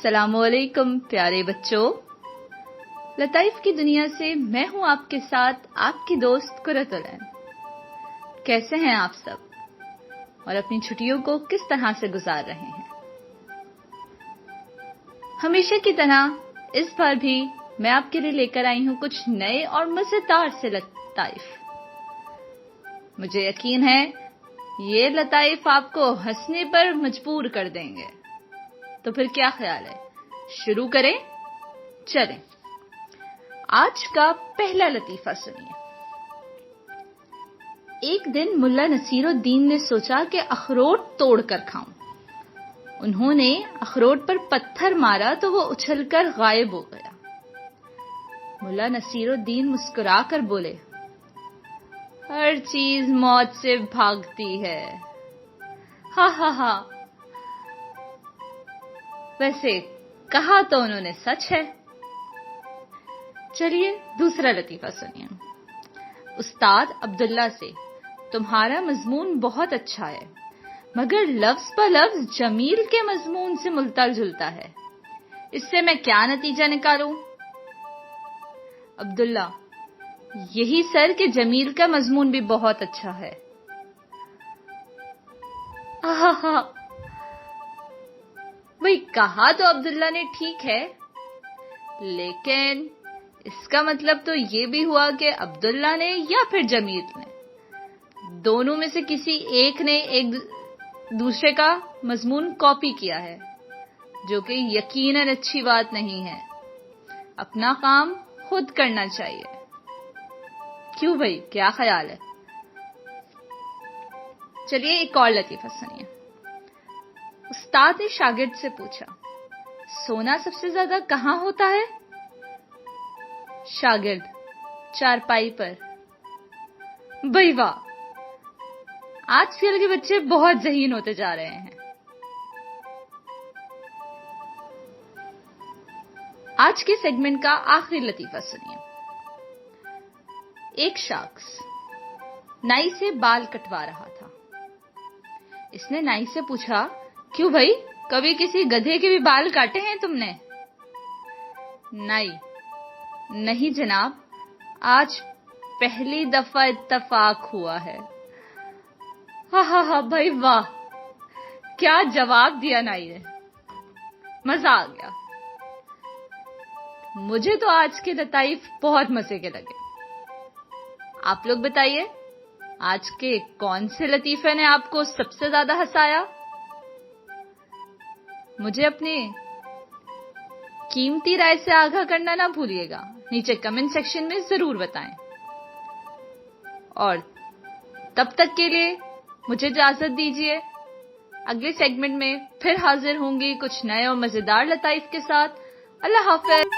अस्सलाम वालेकुम प्यारे बच्चों, लताइफ की दुनिया से मैं हूं आपके साथ आपकी दोस्त कुरतुल ऐन। कैसे हैं आप सब और अपनी छुट्टियों को किस तरह से गुजार रहे हैं? हमेशा की तरह इस बार भी मैं आपके लिए लेकर आई हूं कुछ नए और मजेदार से लताइफ। मुझे यकीन है ये लताइफ आपको हंसने पर मजबूर कर देंगे। तो फिर क्या ख्याल है, शुरू करें? चलें। आज का पहला लतीफा सुनिए। एक दिन मुल्ला नसीरुद्दीन ने सोचा कि अखरोट तोड़कर खाऊं। उन्होंने अखरोट पर पत्थर मारा तो वो उछलकर गायब हो गया। मुल्ला नसीरुद्दीन मुस्कुराकर बोले, हर चीज मौत से भागती है। हा हा हा। वैसे कहा तो उन्होंने सच है। चलिए दूसरा लतीफा सुनिए। उस्ताद अब्दुल्ला से, तुम्हारा मजमून बहुत अच्छा है मगर लफ्ज पर लफ्ज जमील के मजमून से मिलता जुलता है, इससे मैं क्या नतीजा निकालूं? अब्दुल्ला, यही सर कि जमील का मजमून भी बहुत अच्छा है। आहा, वही कहा तो अब्दुल्ला ने ठीक है, लेकिन इसका मतलब तो ये भी हुआ कि अब्दुल्ला ने या फिर जमील ने, दोनों में से किसी एक ने एक दूसरे का मजमून कॉपी किया है, जो कि यकीनन अच्छी बात नहीं है। अपना काम खुद करना चाहिए। क्यों भाई, क्या ख्याल है? चलिए एक और लतीफा सुनिए। उस्ताद ने शागिर्द से पूछा, सोना सबसे ज्यादा कहां होता है? शागिर्द, चारपाई पर। भाई वाह, आजकल के बच्चे बहुत ज़हीन होते जा रहे हैं। आज के सेगमेंट का आखिरी लतीफा सुनिए। एक शख्स नाई से बाल कटवा रहा था। इसने नाई से पूछा, क्यों भाई, कभी किसी गधे के भी बाल काटे हैं तुमने? नाई, नहीं जनाब, आज पहली दफा इत्तफाक हुआ है। हा हा हा, भाई वाह, क्या जवाब दिया नाई ने, मजा आ गया। मुझे तो आज के लताइफ बहुत मजे के लगे। आप लोग बताइए, आज के कौन से लतीफे ने आपको सबसे ज्यादा हंसाया? मुझे अपने कीमती राय से आगाह करना ना भूलिएगा, नीचे कमेंट सेक्शन में जरूर बताएं। और तब तक के लिए मुझे इजाजत दीजिए। अगले सेगमेंट में फिर हाजिर होंगी कुछ नए और मजेदार लताइफ के साथ। अल्लाह हाफ़िज़।